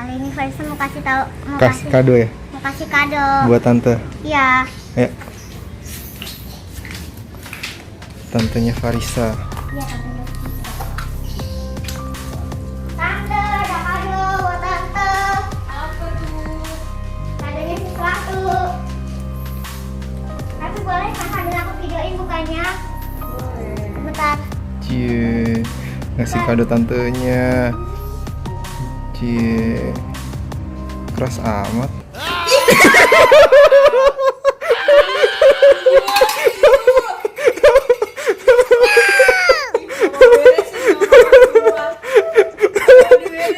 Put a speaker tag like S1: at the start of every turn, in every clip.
S1: Kali ini Farisa mau kasih tahu,
S2: Kasih kado ya?
S1: mau kasih kado.
S2: Buat tante.
S1: Iya.
S2: Ayo. Tantenya Farisa.
S1: Iya, tante. Tante, ada kado buat tante. Apa tuh? Kadonya sesuatu. Tapi boleh kakak dan aku videoin bukanya? Boleh. Bentar.
S2: Cie, ngasih kado tantenya. Cie, keras amat.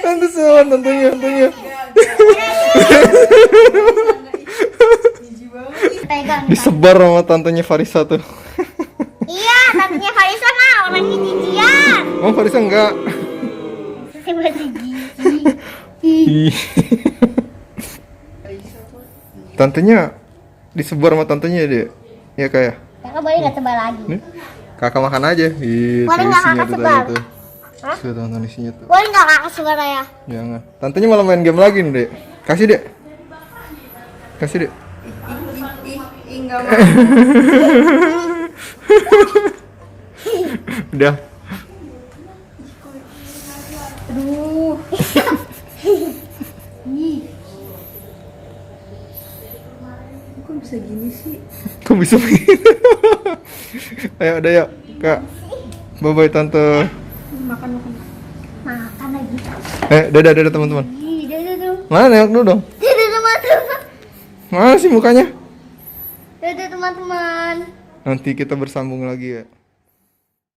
S2: Tante sewan, tantenya.
S1: Pegang.
S2: Disebar sama tantenya Farisa tuh.
S1: Iya, tantenya Farisa mah orangnya jijian.
S2: Oh, Farisa enggak.
S1: Saya buat gigi.
S2: Ih. Tantenya disebar sama tantenya dia. Ya kayak.
S1: Kakak boleh nggak tebal lagi?
S2: Nih. Kakak makan aja. Ih,
S1: Boleh
S2: tuh
S1: nggak
S2: isinya
S1: kakak
S2: tuh
S1: sebar?
S2: tadi tuh.
S1: Hah?
S2: Tuh, tonton isinya tuh.
S1: Boleh nggak kakak suara ya?
S2: Jangan. Tantenya malah main game lagi nih, Dek. Kasih, Dek. Kasih, Dek.
S3: Enggak mau.
S2: Udah.
S3: Aduh. Ih. Kok bisa gini sih?
S2: Kok bisa begitu? Ayo, udah yuk, Kak. Bye-bye, Tante.
S3: Makan.
S1: Makan lagi.
S2: Dadah teman-teman.
S1: Ih, dadah.
S2: Mana nengok dulu dong.
S1: Dadah teman-teman.
S2: Mana sih mukanya?
S1: Dadah teman-teman.
S2: Nanti kita bersambung lagi ya.